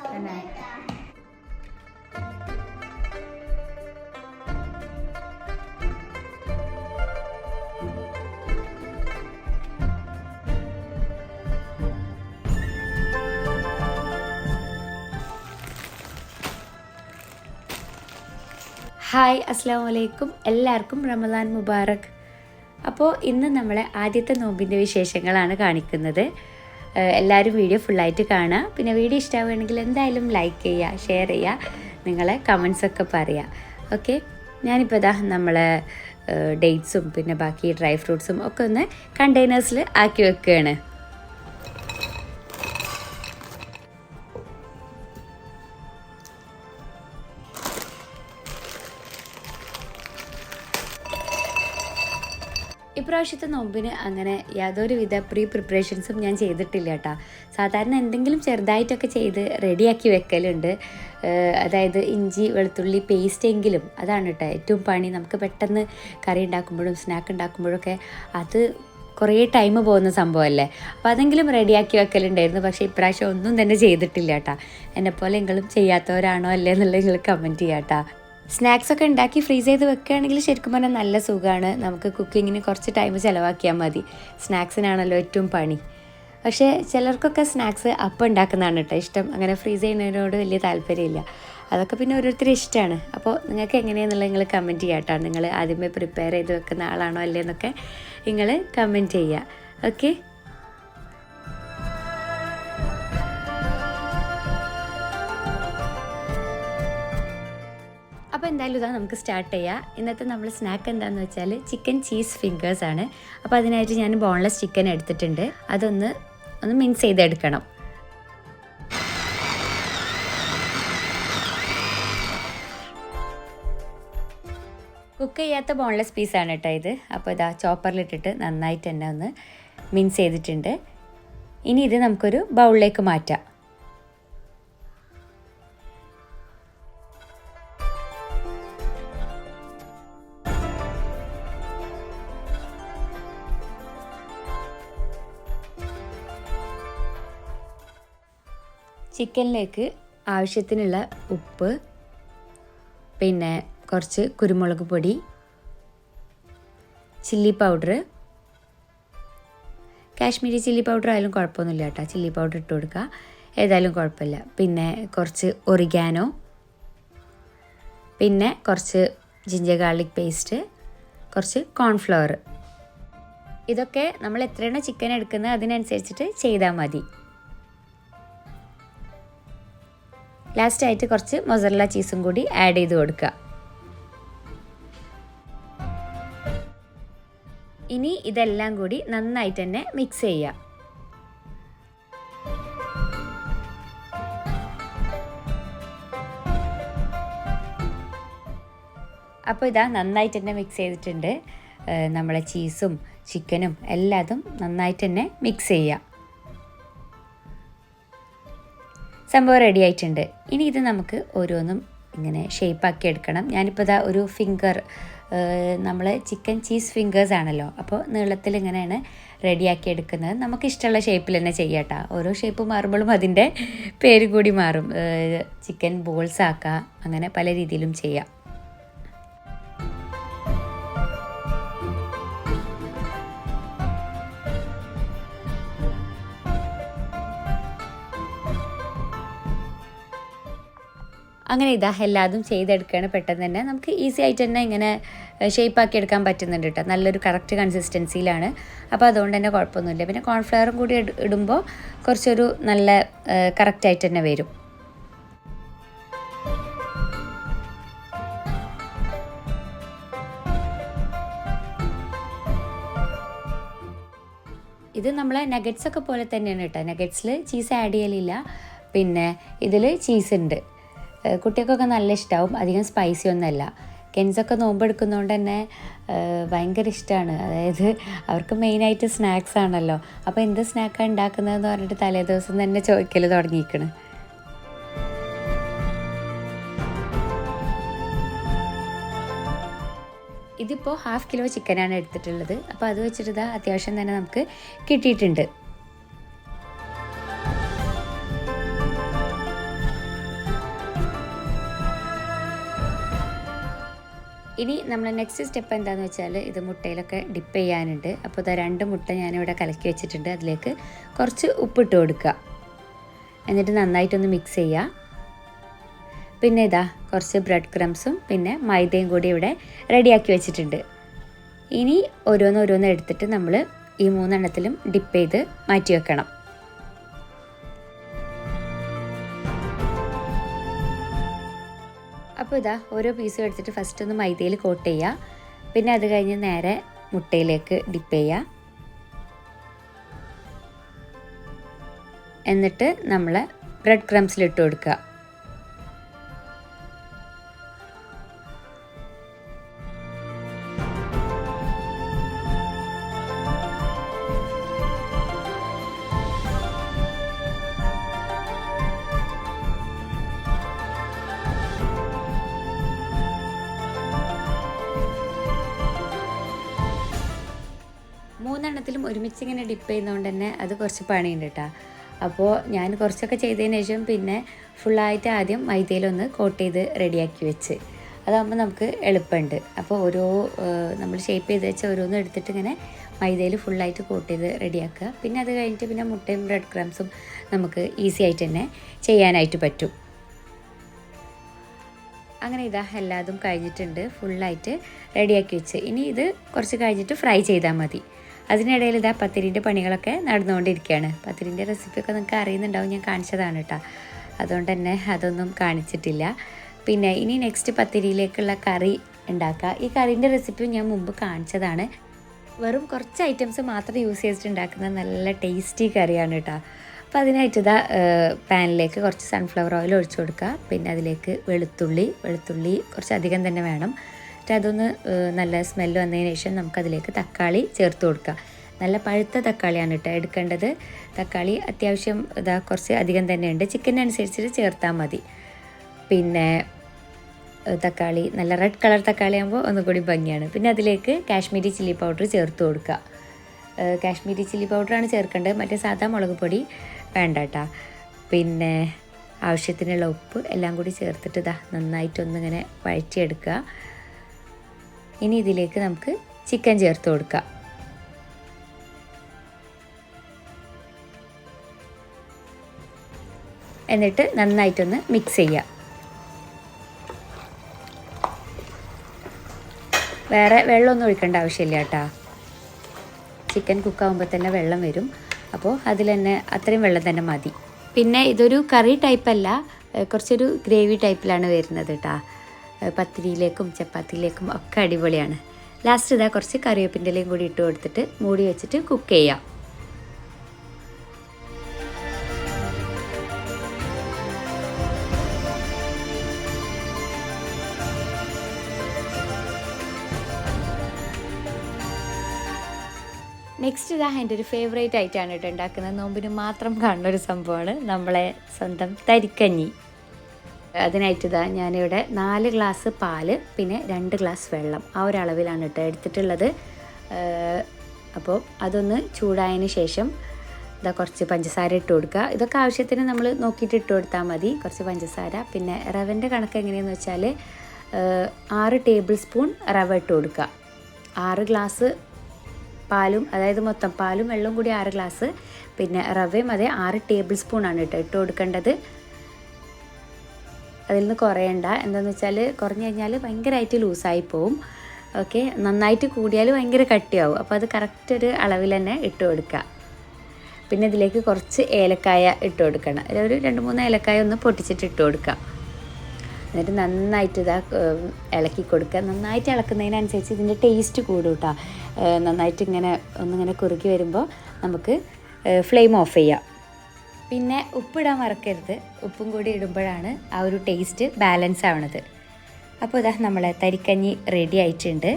തന്നെ ഹായ് അസ്സാം വലൈക്കും, എല്ലാവർക്കും റമദാൻ മുബാറക്. അപ്പോൾ ഇന്ന് നമ്മളെ ആദ്യത്തെ നോമ്പിൻ്റെ വിശേഷങ്ങളാണ് കാണിക്കുന്നത്. എല്ലാവരും വീഡിയോ ഫുള്ളായിട്ട് കാണുക. പിന്നെ വീഡിയോ ഇഷ്ടമാവുകയാണെങ്കിൽ എന്തായാലും ലൈക്ക് ചെയ്യുക, ഷെയർ ചെയ്യുക, നിങ്ങളെ കമൻസൊക്കെ പറയുക. ഓക്കെ, ഞാനിപ്പോൾ ഇതാ നമ്മളെ ഡേറ്റ്സും പിന്നെ ബാക്കി ഡ്രൈ ഫ്രൂട്ട്സും ഒക്കെ ഒന്ന് കണ്ടെയ്നേഴ്സിൽ ആക്കി വെക്കുകയാണ്. ഇപ്രാവശ്യത്തെ നോമ്പിന് അങ്ങനെ യാതൊരുവിധ പ്രിപ്പറേഷൻസും ഞാൻ ചെയ്തിട്ടില്ല കേട്ടോ. സാധാരണ എന്തെങ്കിലും ചെറുതായിട്ടൊക്കെ ചെയ്ത് റെഡിയാക്കി വെക്കലുണ്ട്. അതായത് ഇഞ്ചി വെളുത്തുള്ളി പേസ്റ്റെങ്കിലും, അതാണ് കേട്ടോ ഏറ്റവും പണി. നമുക്ക് പെട്ടെന്ന് കറി ഉണ്ടാക്കുമ്പോഴും സ്നാക്ക് ഉണ്ടാക്കുമ്പോഴൊക്കെ അത് കുറേ ടൈം പോകുന്ന സംഭവമല്ലേ. അപ്പോൾ അതെങ്കിലും റെഡിയാക്കി വെക്കലുണ്ടായിരുന്നു. പക്ഷേ ഇപ്രാവശ്യം ഒന്നും തന്നെ ചെയ്തിട്ടില്ല കേട്ടോ. എന്നെപ്പോലെ നിങ്ങളും ചെയ്യാത്തവരാണോ അല്ലേ എന്നുള്ളത് നിങ്ങൾ കമൻറ്റ് ചെയ്യാം കേട്ടോ. സ്നാക്സൊക്കെ ഉണ്ടാക്കി ഫ്രീസ് ചെയ്ത് വെക്കുകയാണെങ്കിൽ ശരിക്കും പറഞ്ഞാൽ നല്ല സുഖമാണ്. നമുക്ക് കുക്കിങ്ങിന് കുറച്ച് ടൈം ചിലവാക്കിയാൽ മതി. സ്നാക്സിനാണല്ലോ ഏറ്റവും പണി. പക്ഷേ ചിലർക്കൊക്കെ സ്നാക്സ് അപ്പം ഉണ്ടാക്കുന്നതാണ് കേട്ടോ ഇഷ്ടം. അങ്ങനെ ഫ്രീസ് ചെയ്യുന്നതിനോട് വലിയ താല്പര്യമില്ല. അതൊക്കെ പിന്നെ ഓരോരുത്തരും ഇഷ്ടമാണ്. അപ്പോൾ നിങ്ങൾക്ക് എങ്ങനെയാണെന്നുള്ളത് നിങ്ങൾ കമൻറ്റ് ചെയ്യാം കേട്ടോ. നിങ്ങൾ ആദ്യമേ പ്രിപ്പയർ ചെയ്ത് വെക്കുന്ന ആളാണോ അല്ലേ എന്നൊക്കെ നിങ്ങൾ കമൻറ്റ് ചെയ്യുക. ഓക്കെ, അപ്പോൾ എന്തായാലും ഇതാ നമുക്ക് സ്റ്റാർട്ട് ചെയ്യാം. ഇന്നത്തെ നമ്മൾ സ്നാക്ക് എന്താണെന്ന് വെച്ചാൽ ചിക്കൻ ചീസ് ഫിംഗേഴ്സ് ആണ്. അപ്പോൾ അതിനായിട്ട് ഞാൻ ബോൺലെസ് ചിക്കൻ എടുത്തിട്ടുണ്ട്. അതൊന്ന് മിക്സ് ചെയ്തെടുക്കണം. കുക്ക് ചെയ്യാത്ത ബോൺലെസ് പീസാണ് കേട്ടോ ഇത്. അപ്പോൾ ഇതാ ചോപ്പറിലിട്ടിട്ട് നന്നായിട്ട് തന്നെ ഒന്ന് മിക്സ് ചെയ്തിട്ടുണ്ട്. ഇനി ഇത് നമുക്കൊരു ബൗളിലേക്ക് മാറ്റാം. ചിക്കനിലേക്ക് ആവശ്യത്തിനുള്ള ഉപ്പ്, പിന്നെ കുറച്ച് കുരുമുളക് പൊടി, chilli powder, Kashmiri chilli powder ആയാലും കുഴപ്പമൊന്നുമില്ല കേട്ടോ. ചില്ലി പൗഡർ ഇട്ട് കൊടുക്കുക, ഏതായാലും കുഴപ്പമില്ല. പിന്നെ കുറച്ച് ഒറിഗാനോ, പിന്നെ കുറച്ച് ജിഞ്ചർ ഗാർലിക് പേസ്റ്റ്, കുറച്ച് കോൺഫ്ലവർ. ഇതൊക്കെ നമ്മൾ എത്രയാണ് ചിക്കൻ എടുക്കുന്നത് അതിനനുസരിച്ചിട്ട് ചെയ്താൽ മതി. ലാസ്റ്റായിട്ട് കുറച്ച് മൊസറല്ല ചീസും കൂടി ആഡ് ചെയ്ത് കൊടുക്കുക. ഇനി ഇതെല്ലാം കൂടി നന്നായിട്ട് തന്നെ മിക്സ് ചെയ്യുക. അപ്പോൾ ഇതാ നന്നായിട്ട് തന്നെ മിക്സ് ചെയ്തിട്ടുണ്ട്. നമ്മളെ ചീസും ചിക്കനും എല്ലാതും നന്നായിട്ട് തന്നെ മിക്സ് ചെയ്യുക. സംഭവം റെഡി ആയിട്ടുണ്ട്. ഇനി ഇത് നമുക്ക് ഓരോന്നും ഇങ്ങനെ ഷേപ്പാക്കി എടുക്കണം. ഞാനിപ്പോൾ ഇതാ ഒരു ഫിംഗർ, നമ്മൾ ചിക്കൻ ചീസ് ഫിംഗേഴ്സ് ആണല്ലോ, അപ്പോൾ നീളത്തിൽ ഇങ്ങനെയാണ് റെഡിയാക്കി എടുക്കുന്നത്. നമുക്ക് ഇഷ്ടമുള്ള ഷേപ്പിൽ തന്നെ ചെയ്യാം കേട്ടോ. ഓരോ ഷേപ്പ് മാറുമ്പോഴും അതിൻ്റെ പേര് കൂടി മാറും. ചിക്കൻ ബോൾസ് ആക്കാം, അങ്ങനെ പല രീതിയിലും ചെയ്യാം. അങ്ങനെ ഇതാ എല്ലാതും ചെയ്തെടുക്കുകയാണ് പെട്ടെന്ന് തന്നെ. നമുക്ക് ഈസി ആയിട്ട് തന്നെ ഇങ്ങനെ ഷേപ്പാക്കി എടുക്കാൻ പറ്റുന്നുണ്ട് കേട്ടോ. നല്ലൊരു കറക്റ്റ് കൺസിസ്റ്റൻസിയിലാണ്. അപ്പോൾ അതുകൊണ്ട് തന്നെ കുഴപ്പമൊന്നുമില്ല. പിന്നെ കോൺഫ്ലവറും കൂടി ഇടുമ്പോൾ കുറച്ചൊരു നല്ല കറക്റ്റായിട്ട് തന്നെ വരും. ഇത് നമ്മളെ നഗറ്റ്സൊക്കെ പോലെ തന്നെയാണ് കേട്ടോ. നഗറ്റ്സിൽ ചീസ് ആഡ് ചെയ്യലില്ല, പിന്നെ ഇതിൽ ചീസ് ഉണ്ട്. കുട്ടികൾക്കൊക്കെ നല്ല ഇഷ്ടമാവും. അധികം സ്പൈസി ഒന്നുമല്ല. കെൻസൊക്കെ നോമ്പെടുക്കുന്നതുകൊണ്ട് തന്നെ ഭയങ്കര ഇഷ്ടമാണ്. അതായത് അവർക്ക് മെയിനായിട്ട് സ്നാക്സ് ആണല്ലോ. അപ്പോൾ എന്ത് സ്നാക്കാണ് ഉണ്ടാക്കുന്നതെന്ന് പറഞ്ഞിട്ട് തലേ ദിവസം തന്നെ ചോദിക്കൽ തുടങ്ങിയിരിക്കണം. ഇതിപ്പോൾ 1/2 കിലോ ചിക്കനാണ് എടുത്തിട്ടുള്ളത്. അപ്പോൾ അത് വെച്ചിട്ട് അത്യാവശ്യം തന്നെ നമുക്ക് കിട്ടിയിട്ടുണ്ട്. ഇനി നമ്മൾ നെക്സ്റ്റ് സ്റ്റെപ്പ് എന്താണെന്ന് വെച്ചാൽ ഇത് മുട്ടയിലൊക്കെ ഡിപ്പ് ചെയ്യാനുണ്ട്. അപ്പോൾ ഇതാ 2 മുട്ട ഞാനിവിടെ കലക്കി വെച്ചിട്ടുണ്ട്. അതിലേക്ക് കുറച്ച് ഉപ്പിട്ട് കൊടുക്കുക. എന്നിട്ട് നന്നായിട്ടൊന്ന് മിക്സ് ചെയ്യുക. പിന്നെ ഇതാ കുറച്ച് ബ്രെഡ് ക്രംസും പിന്നെ മൈദയും കൂടി ഇവിടെ റെഡിയാക്കി വെച്ചിട്ടുണ്ട്. ഇനി ഓരോന്ന് എടുത്തിട്ട് നമ്മൾ ഈ 3 എണ്ണത്തിലും ഡിപ്പ് ചെയ്ത് മാറ്റി വെക്കണം. അപ്പോൾ ഇതാ ഓരോ പീസും എടുത്തിട്ട് ഫസ്റ്റ് ഒന്ന് മൈദയിൽ കോട്ട് ചെയ്യുക. പിന്നെ അത് കഴിഞ്ഞ് നേരെ മുട്ടയിലേക്ക് ഡിപ്പ് ചെയ്യുക. എന്നിട്ട് നമ്മൾ ബ്രെഡ് ക്രംസിലിട്ട് കൊടുക്കുക. മൂന്നെണ്ണത്തിലും ഒരുമിച്ച് ഇങ്ങനെ ഡിപ്പ് ചെയ്യുന്നതുകൊണ്ട് തന്നെ അത് കുറച്ച് പണിയുണ്ട് കേട്ടോ. അപ്പോൾ ഞാൻ കുറച്ചൊക്കെ ചെയ്തതിന് ശേഷം പിന്നെ ഫുള്ളായിട്ട് ആദ്യം മൈദയിലൊന്ന് കോട്ട് ചെയ്ത് റെഡിയാക്കി വെച്ച്, അതാകുമ്പോൾ നമുക്ക് എളുപ്പമുണ്ട്. അപ്പോൾ നമ്മൾ ഷേപ്പ് ചെയ്ത് വെച്ച ഓരോന്നും എടുത്തിട്ട് ഇങ്ങനെ മൈദയിൽ ഫുള്ളായിട്ട് കോട്ട് ചെയ്ത് റെഡിയാക്കുക. പിന്നെ അത് കഴിഞ്ഞിട്ട് പിന്നെ മുട്ടയും ബ്രെഡ് ക്രംസും നമുക്ക് ഈസി ആയിട്ട് തന്നെ ചെയ്യാനായിട്ട് പറ്റും. അങ്ങനെ ഇതാ എല്ലാതും കഴിഞ്ഞിട്ടുണ്ട്, ഫുള്ളായിട്ട് റെഡിയാക്കി വെച്ച്. ഇനി ഇത് കുറച്ച് കഴിഞ്ഞിട്ട് ഫ്രൈ ചെയ്താൽ മതി. അതിനിടയിൽ ഇതാ പത്തിരിൻ്റെ പണികളൊക്കെ നടന്നുകൊണ്ടിരിക്കുകയാണ്. പത്തിരിൻ്റെ റെസിപ്പിയൊക്കെ നിങ്ങൾക്ക് അറിയുന്നുണ്ടാവും, ഞാൻ കാണിച്ചതാണ് കേട്ടോ. അതുകൊണ്ട് തന്നെ അതൊന്നും കാണിച്ചിട്ടില്ല. പിന്നെ ഇനി നെക്സ്റ്റ് പത്തിരിയിലേക്കുള്ള കറി ഉണ്ടാക്കുക. ഈ കറീൻ്റെ റെസിപ്പി ഞാൻ മുമ്പ് കാണിച്ചതാണ്. വെറും കുറച്ച് ഐറ്റംസ് മാത്രം യൂസ് ചെയ്തിട്ട് ഉണ്ടാക്കുന്ന നല്ല ടേസ്റ്റി കറിയാണ് കേട്ടോ. അപ്പോൾ അതിനായിട്ട് ഇതാ പാനിലേക്ക് കുറച്ച് സൺഫ്ലവർ ഓയിൽ ഒഴിച്ചു കൊടുക്കുക. പിന്നെ അതിലേക്ക് വെളുത്തുള്ളി കുറച്ച് അധികം തന്നെ വേണം. അതൊന്ന് നല്ല സ്മെല്ല് വന്നതിന് ശേഷം നമുക്കതിലേക്ക് തക്കാളി ചേർത്ത് കൊടുക്കുക. നല്ല പഴുത്ത തക്കാളിയാണ് കേട്ടോ എടുക്കേണ്ടത്. തക്കാളി അത്യാവശ്യം ഇതാ കുറച്ച് അധികം തന്നെ ഉണ്ട്, ചിക്കനനുസരിച്ചിട്ട് ചേർത്താൽ മതി. പിന്നെ തക്കാളി നല്ല റെഡ് കളർ തക്കാളി ആകുമ്പോൾ ഒന്നുകൂടി ഭംഗിയാണ്. പിന്നെ അതിലേക്ക് കാശ്മീരി ചില്ലി പൗഡർ ചേർത്ത് കൊടുക്കുക. കാശ്മീരി ചില്ലി പൗഡറാണ് ചേർക്കേണ്ടത്, മറ്റേ സാധാ മുളക് പൊടി വേണ്ട കേട്ടോ. പിന്നെ ആവശ്യത്തിനുള്ള ഉപ്പ് എല്ലാം കൂടി ചേർത്തിട്ട് ഇതാ നന്നായിട്ടൊന്നിങ്ങനെ വഴറ്റിയെടുക്കുക. ഇനി ഇതിലേക്ക് നമുക്ക് ചിക്കൻ ചേർത്ത് കൊടുക്കാം. എന്നിട്ട് നന്നായിട്ടൊന്ന് മിക്സ് ചെയ്യുക. വേറെ വെള്ളമൊന്നും ഒഴിക്കേണ്ട ആവശ്യമില്ല കേട്ടോ. ചിക്കൻ കുക്കാവുമ്പോൾ തന്നെ വെള്ളം വരും. അപ്പോൾ അതിൽ തന്നെ അത്രയും വെള്ളം തന്നെ മതി. പിന്നെ ഇതൊരു കറി ടൈപ്പല്ല, കുറച്ചൊരു ഗ്രേവി ടൈപ്പിലാണ് വരുന്നത് കേട്ടോ. പത്തിരിയിലേക്കും ചപ്പാത്തിയിലേക്കും ഒക്കെ അടിപൊളിയാണ്. ലാസ്റ്റ് ഇതാ കുറച്ച് കറിവേപ്പിൻ്റെ ഇലയും കൂടി ഇട്ട് കൊടുത്തിട്ട് മൂടി വെച്ചിട്ട് കുക്ക് ചെയ്യാം. നെക്സ്റ്റ് ഇതാ എൻ്റെ ഒരു ഫേവറേറ്റ് ആയിട്ടാണ് കേട്ടോ ഉണ്ടാക്കുന്നത്. നോമ്പിന് മാത്രം കാണുന്നൊരു സംഭവമാണ് നമ്മളെ സ്വന്തം തരിക്കഞ്ഞി. അതിനായിട്ട് ഇതാ ഞാനിവിടെ 4 ഗ്ലാസ് പാല് പിന്നെ 2 ഗ്ലാസ് വെള്ളം ആ ഒരളവിലാണ് കേട്ടോ എടുത്തിട്ടുള്ളത്. അപ്പോൾ അതൊന്ന് ചൂടായതിന് ശേഷം ഇതാ കുറച്ച് പഞ്ചസാര ഇട്ട് കൊടുക്കുക. ഇതൊക്കെ ആവശ്യത്തിന് നമ്മൾ നോക്കിയിട്ട് ഇട്ട് കൊടുത്താൽ മതി. കുറച്ച് പഞ്ചസാര. പിന്നെ റവൻ്റെ കണക്ക് എങ്ങനെയാണെന്ന് വെച്ചാൽ 6 ടേബിൾ സ്പൂൺ റവ ഇട്ട് കൊടുക്കുക. 6 ഗ്ലാസ് പാലും, അതായത് മൊത്തം പാലും വെള്ളവും കൂടി 6 ഗ്ലാസ്, പിന്നെ റവയും അതേ 6 ടേബിൾ സ്പൂണാണ് കേട്ടോ ഇട്ട് കൊടുക്കേണ്ടത്. അതിൽ നിന്ന് കുറയണ്ട. എന്താണെന്ന് വെച്ചാൽ കുറഞ്ഞു കഴിഞ്ഞാൽ ഭയങ്കരമായിട്ട് ലൂസായി പോവും. ഓക്കെ, നന്നായിട്ട് കൂടിയാൽ ഭയങ്കര കട്ടിയാവും. അപ്പോൾ അത് കറക്റ്റ് ഒരു അളവിൽ തന്നെ ഇട്ട് കൊടുക്കുക. പിന്നെ ഇതിലേക്ക് കുറച്ച് ഏലക്കായ ഇട്ട് കൊടുക്കണം. ഒരു 2-3 ഏലക്കായ ഒന്ന് പൊട്ടിച്ചിട്ട് ഇട്ട് കൊടുക്കുക. എന്നിട്ട് നന്നായിട്ട് ഇളക്കി കൊടുക്കുക. നന്നായിട്ട് ഇളക്കുന്നതിനനുസരിച്ച് ഇതിൻ്റെ ടേസ്റ്റ് കൂടും കേട്ടോ. നന്നായിട്ട് ഒന്നിങ്ങനെ കുറുകി വരുമ്പോൾ നമുക്ക് ഫ്ലെയിം ഓഫ് ചെയ്യാം. പിന്നെ ഉപ്പിടാൻ മറക്കരുത്. ഉപ്പും കൂടി ഇടുമ്പോഴാണ് ആ ഒരു ടേസ്റ്റ് ബാലൻസ് ആവണത്. അപ്പോൾ ഇതാ നമ്മളെ തരിക്കഞ്ഞി റെഡി ആയിട്ടുണ്ട്.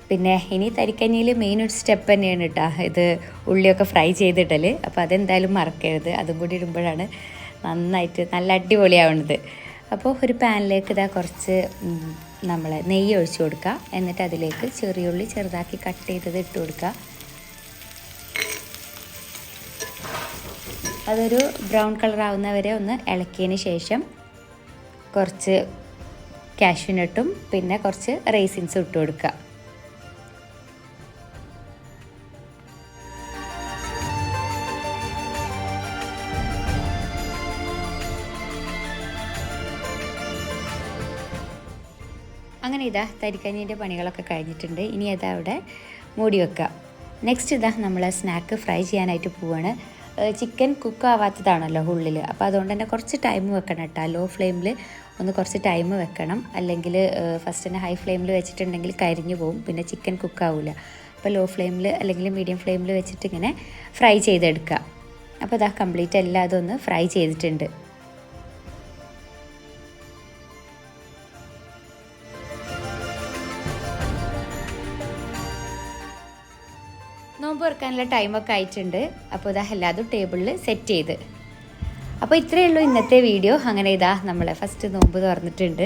പിന്നെ ഇനി തരിക്കഞ്ഞിയിൽ മെയിൻ ഒരു സ്റ്റെപ്പ് തന്നെയാണ് കേട്ടോ ഇത് ഉള്ളിയൊക്കെ ഫ്രൈ ചെയ്തിടൽ. അപ്പോൾ അതെന്തായാലും മറക്കരുത്. അതും കൂടി ഇടുമ്പോഴാണ് നന്നായിട്ട് നല്ല അടിപൊളിയാവുന്നത്. അപ്പോൾ ഒരു പാനിലേക്ക് ഇതാ കുറച്ച് നമ്മൾ നെയ്യ് ഒഴിച്ച് കൊടുക്കുക. എന്നിട്ട് അതിലേക്ക് ചെറിയുള്ളി ചെറുതാക്കി കട്ട് ചെയ്തത് ഇട്ട് കൊടുക്കുക. അതൊരു ബ്രൗൺ കളർ ആവുന്നവരെ ഒന്ന് ഇളക്കിയതിന് ശേഷം കുറച്ച് കാഷ്യൂനട്ടും പിന്നെ കുറച്ച് റൈസിൻസും ഇട്ട് കൊടുക്കുക. അങ്ങനെ ഇതാ തരിക്കഞ്ഞീൻ്റെ പണികളൊക്കെ കഴിഞ്ഞിട്ടുണ്ട്. ഇനി അതാ അവിടെ മൂടി വെക്കുക. നെക്സ്റ്റ് ഇതാ നമ്മൾ സ്നാക്ക് ഫ്രൈ ചെയ്യാനായിട്ട് പോവാണ്. ചിക്കൻ കുക്ക് ആവാത്തതാണല്ലോ ഉള്ളിൽ, അപ്പോൾ അതുകൊണ്ട് തന്നെ കുറച്ച് ടൈം വെക്കണം കേട്ടോ. ലോ ഫ്ലെയിമിൽ ഒന്ന് കുറച്ച് ടൈം വെക്കണം, അല്ലെങ്കിൽ ഫസ്റ്റ് തന്നെ ഹൈ ഫ്ലെയിമിൽ വെച്ചിട്ടുണ്ടെങ്കിൽ കരിഞ്ഞു പോകും, പിന്നെ ചിക്കൻ കുക്ക് ആവില്ല. അപ്പോൾ ലോ ഫ്ലെയിമിൽ അല്ലെങ്കിൽ മീഡിയം ഫ്ലെയിമിൽ വെച്ചിട്ട് ഇങ്ങനെ ഫ്രൈ ചെയ്തെടുക്കുക. അപ്പോൾ ഇതാ കംപ്ലീറ്റ് എല്ലാം അതൊന്ന് ഫ്രൈ ചെയ്തിട്ടുണ്ട്. നോമ്പ് തുറക്കാനുള്ള ടൈമൊക്കെ ആയിട്ടുണ്ട്. അപ്പോൾ ഇതാ എല്ലാതും ടേബിളിൽ സെറ്റ് ചെയ്ത്. അപ്പോൾ ഇത്രയേ ഉള്ളൂ ഇന്നത്തെ വീഡിയോ. അങ്ങനെ ഇതാ നമ്മളെ ഫസ്റ്റ് നോമ്പ് തുറന്നിട്ടുണ്ട്.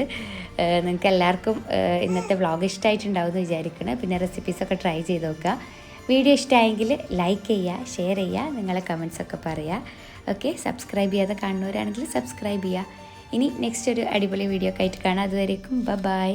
നിങ്ങൾക്ക് എല്ലാവർക്കും ഇന്നത്തെ വ്ളോഗ് ഇഷ്ടമായിട്ടുണ്ടാവും എന്ന് വിചാരിക്കണം. പിന്നെ റെസിപ്പീസൊക്കെ ട്രൈ ചെയ്ത് നോക്കുക. വീഡിയോ ഇഷ്ടമായെങ്കിൽ ലൈക്ക് ചെയ്യുക, ഷെയർ ചെയ്യുക, നിങ്ങളെ കമൻസൊക്കെ പറയുക. ഓക്കെ, സബ്സ്ക്രൈബ് ചെയ്യാതെ കാണുന്നവരാണെങ്കിൽ സബ്സ്ക്രൈബ് ചെയ്യുക. ഇനി നെക്സ്റ്റ് ഒരു അടിപൊളി വീഡിയോ ഒക്കെ ആയിട്ട് കാണാം. അതുവരേക്കും ബൈ.